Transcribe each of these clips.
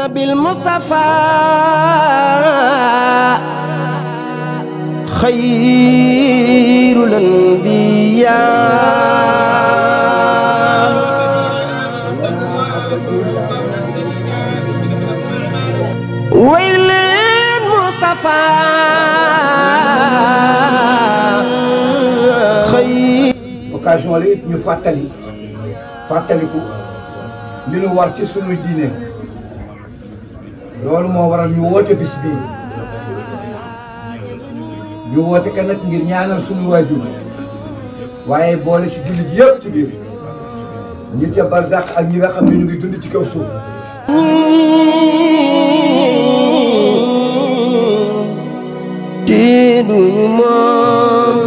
نبي المصطفى خير الأنبياء ويل المصطفى خير occasion la it ñu fàttaliku li ñu war ci sunu diine loolu moo waral ñu woote bis bii ñu woote ka nag ngir ñaanal sunu waajur waaye boole ci jullit yëpp ci biir ñu ca barzak ak ñi nga xam ne ñu ngi dund ci kaw suuf teeduñu moom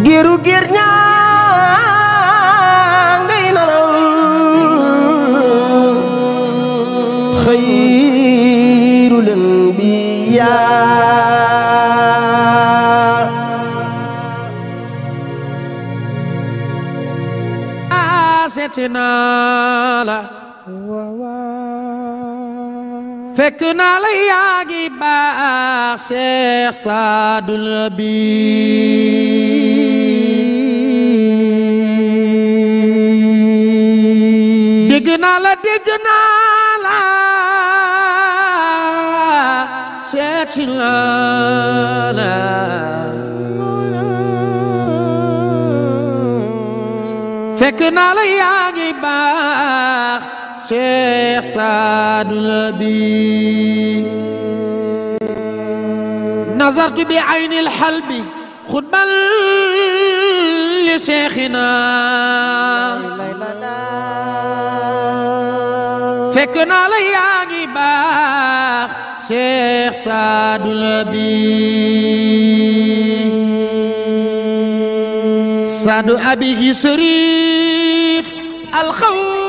giru gir ñaa ngay nalaw xayrul anbiyaa seeti naa la fekk naa la yaa ngi baax Seex Saadu Labi dégg naa la seeti naa la fekk naa la yaa ngi baax Seex Saadu Labi nazartu bi ayni alxalbi xutban li seexina fekk naa la yaa ngi baax Seex Saadu Labi Saadu abihi sharif alxawsu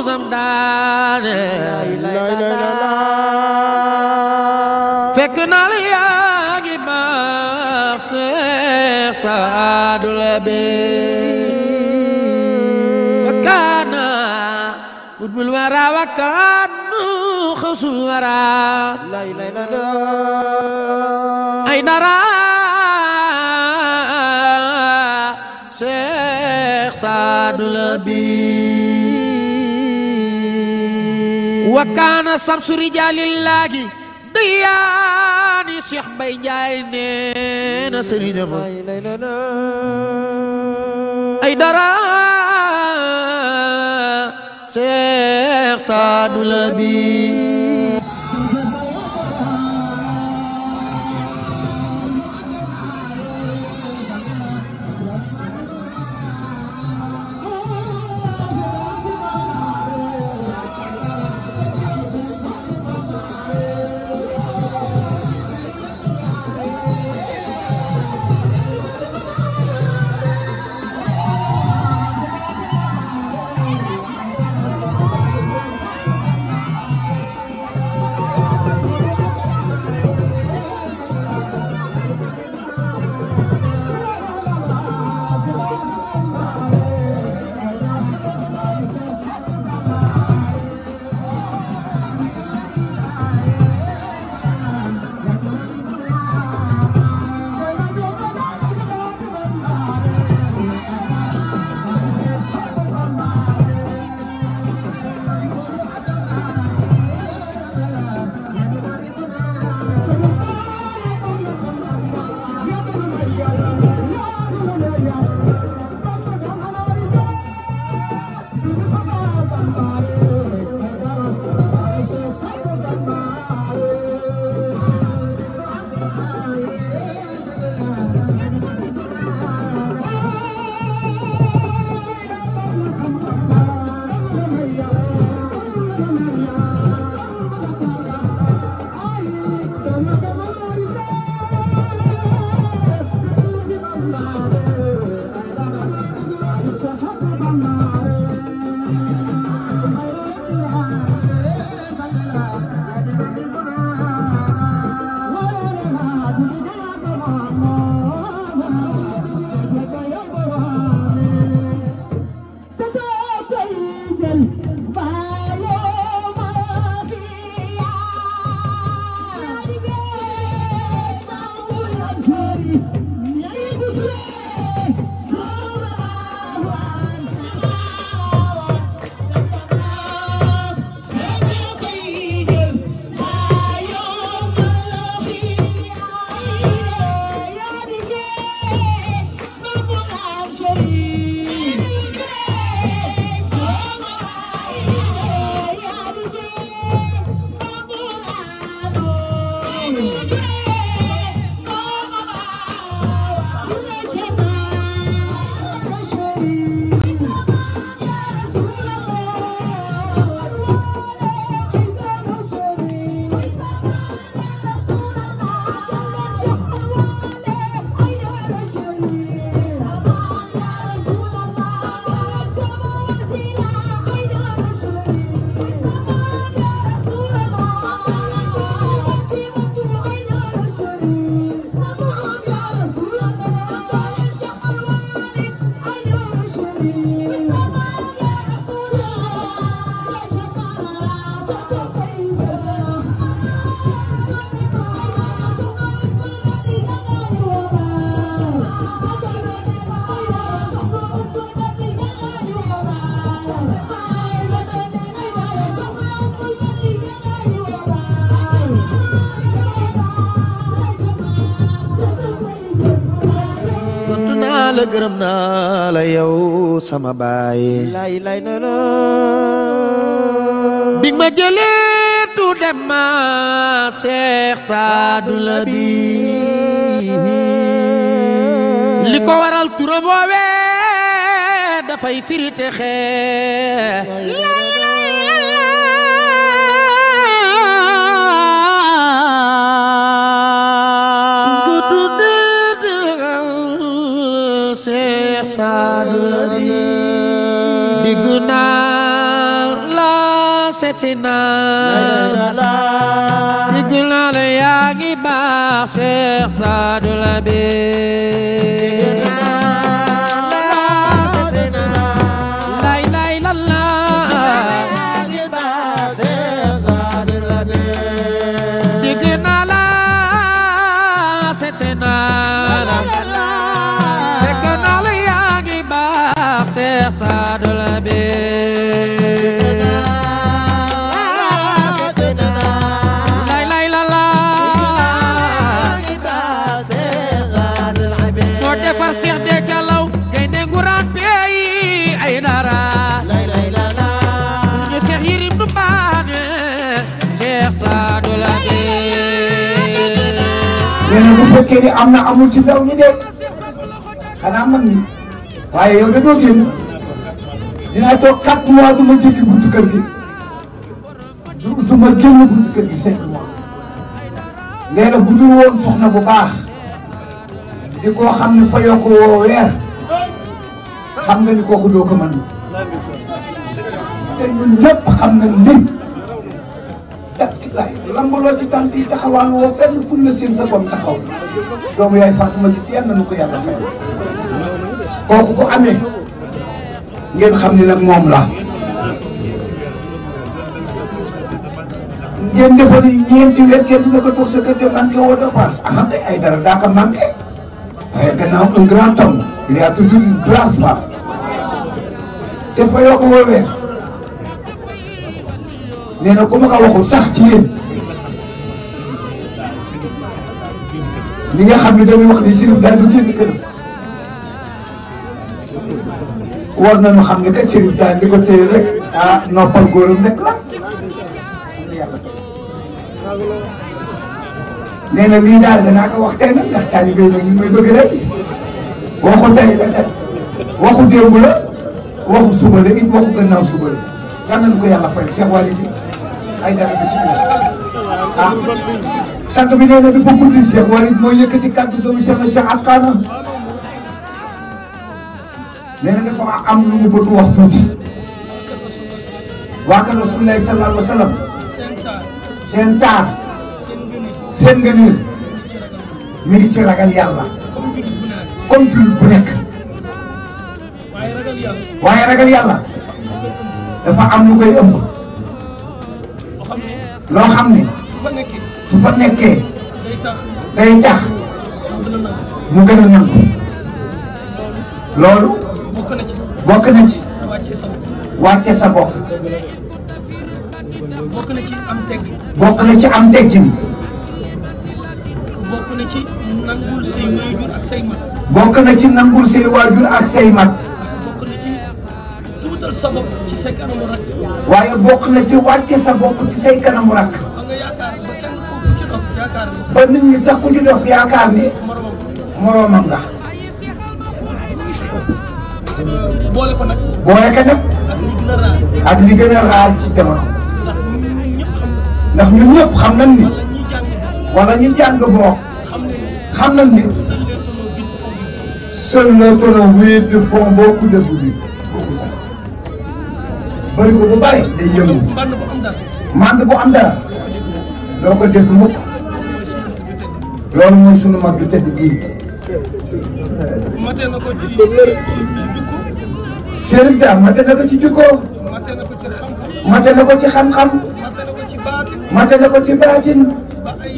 zamdaane fekk naa la yaa ngi baax Seex Saadu Labi wakaana qutbul wara wakaanu xawsul wara ay dara Seex Saadu Labi wakaana samsu rijaalillahi diyaani Seex Mbay Njaay neena sëriñam ay dara Seex Saadu Labi gërëm naa la yow sama baay lay na la big ma jëlee tu dem ma Cheikh Sadou Labi li ko waral turam woowee dafay firite xee Cheikh Sadou Labi digg naa la seeti naa digg naa la yaa ngi baax Cheikh Sadou Labi lay la la yaa ngi baax Cheikh Sadou Labi digg naa la seeti naa Cheikh Sadou Labi lay la la moo defar Cheikh de Kalaw gaynde nguraan pey ay dara suñu Cheikh Yirim du baane Cheikh Sadou Labi nee na bu fekkee ni am na amul ci saw ñi de xanaa man waaye yow da doo génn dinaa toog 4 mois du ma jékki buntu kër gi du ma génn buntu kër gi 5 mois nee na bu dul woon soxna bu baax di koo xam ne fayoo ko woo weer xam nga ni kooku doo ko mën te ñun ñëpp xam nañ ni waay lambaloo ci tànk yi taxawaan woo fenn ful na seen sa bom taxaw doomu yaay Faatuma ji ci yàlla na ko yàlla fayal kooku ko amee ngeen xam ni nag moom la ngeen defoon ñeenti weer kenn du ko toog sa kër de manqué woo dépense ah ay dara daa ko manqué waaye gannaaw un grand homme il y a toujours une brave femme te fa yoo ko woowee nee na ku ma ko waxul sax ci yéen ñi nga xam ne dañuy wax ni Chérif daal du génn këram war nañu xam ne kat Chérif daal li ko téye rek ah noppal góoram rek la nee na lii daal danaa ko wax tey nag ndax taalibe nag ñu may bëgg rek waxu tey la kat waxu démb la waxu suba la it waxu gannaaw suba la yal nañu ko yàlla fay Cheikh Walidi ay dara bisimilah ah sant bi nee na dafa guddi Cheikh Walidi mooy yëkkati kàddu doomu Cheikh na Cheikh Atqana nee na dafa am lu mu bëgg wax tuuti waa kër Rasulullah sallallahu alayhi wa sallam seen taar seen ngëneel mi ngi ci ragal yàlla comme jullit bu nekk waaye ragal yàlla dafa am lu koy ëmb loo xam ne su fa nekkee day tax mu gën a nangu loolu bokk na ci wàcce sa bopp bokk na ci am teggin bokk na ci am teggin bokk na ci nangul say waajur ak say mag bokk na ci nangul say waajur ak say mag bokk na ci tuutal sa bopp ci say kanamu rakk waaye bokk na ci wàcce sa bopp ci say kanamu rakk xam nga yaakaar ba kenn ku ci dof yaakaar ni ba nit ñi sax ku ci dof yaakaar ni moroomam nga boole ko nag ak li gën a raar ci jamono ndax ñun ñëpp xam nañ ni wala ñu jàng boo xam nañ ni seul le tonneau vide font beaucoup de bruit bëri ko bu bare day yëngu mànd bu am dara doo ko dégg mukk loolu mooy sunu mag bi tëdd gii mate na ko ci jikko Chérif Da mate na ko ci jikko mate na ko ci xam-xam mate na ko ci baatin ba ay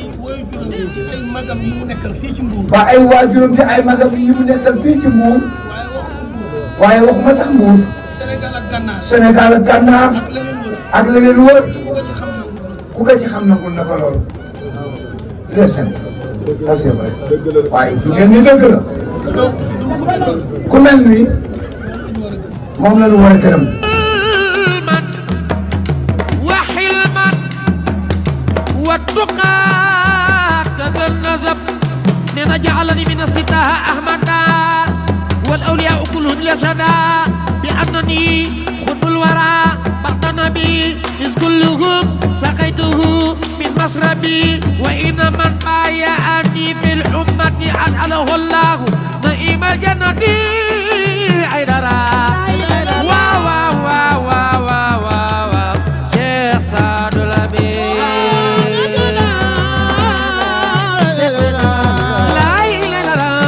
magam yi mu nekkal fii ci Mbuur ba ay waajuram di ay magam yi mu nekkal fii ci Mbuur waaye waxuma sax Mbuur Sénégal ak Gànnaar ak la leen wër ku ko ci xam nangul na ko loolu lesen ça c'est vrai waaye du ngeen ni dëgg la ku mel ni moom la ñu war a gërëm وحلما والتقى كذا النزب لنجعلني من الستاه أحمدا والأولياء كلهم يشهدا بأنني خطب الورى بعد نبي إذ كلهم سقيته من مشربي وإن من بايعني في الأمة أجعله الله نعيم الجنة عيدرا واو واو واو واو واو شيخ سعد الأبي لا إله إلا الله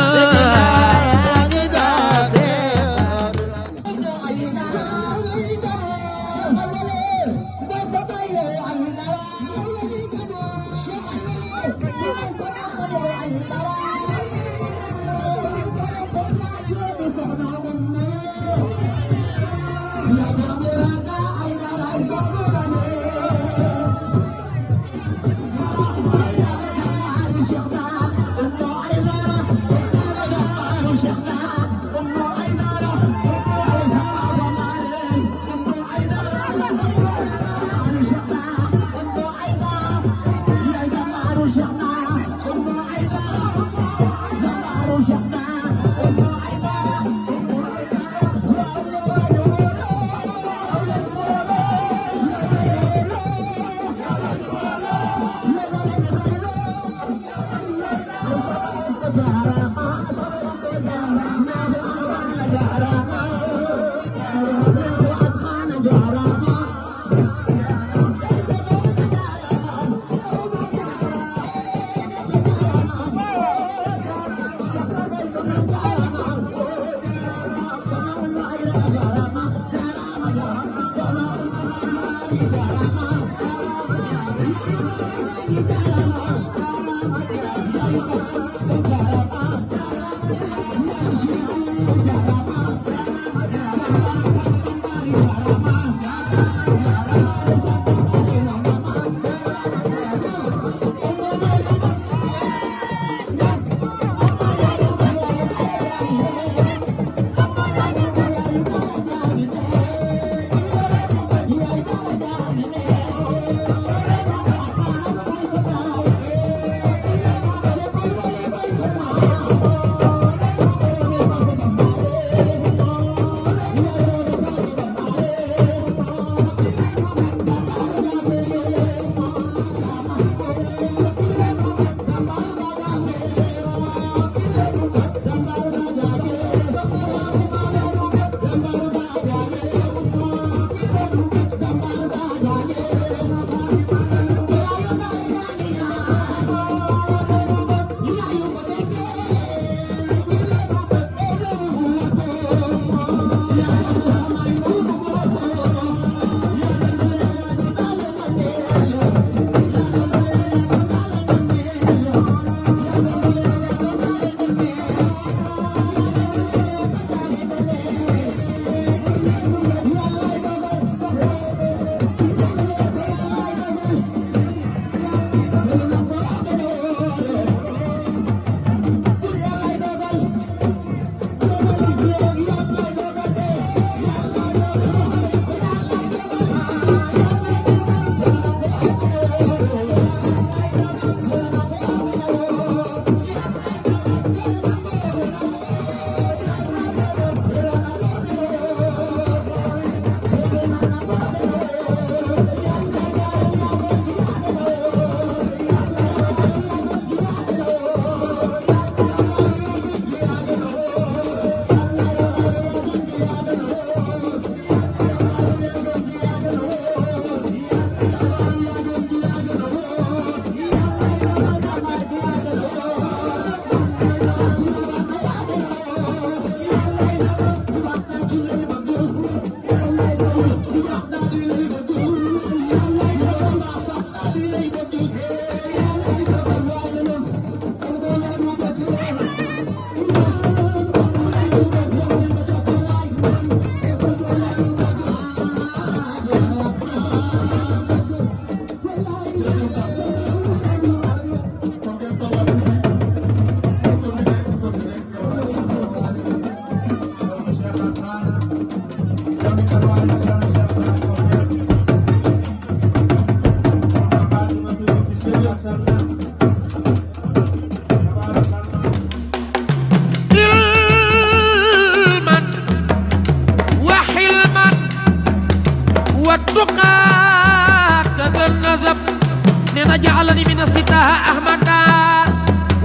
أحمد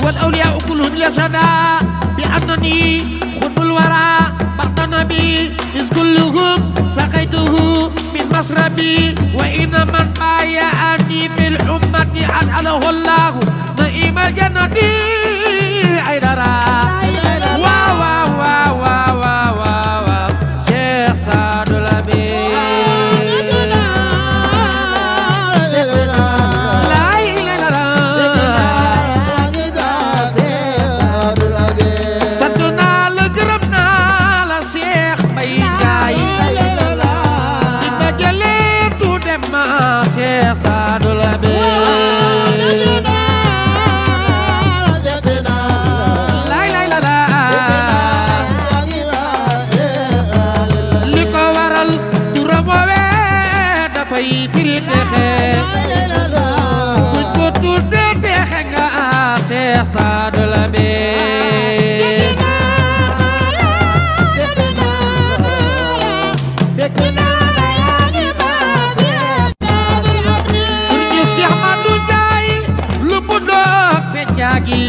والأولياء كلهم لسدا بأنني خطب الورى بعد النبي إذ كلهم سقيته من مشربي وإن من بايعني في الأمة أجعله الله نعيم الجنة عيدرا واو واو واو واو واو شيخ سعد الأبي Cheikh Sadou Labe lay lay la li ko waral turam woowee dafay firi texe buñ ko tuddee texe nga Cheikh Sadou Labe Cheikh Madou Ndiaye lu bu doog be caagi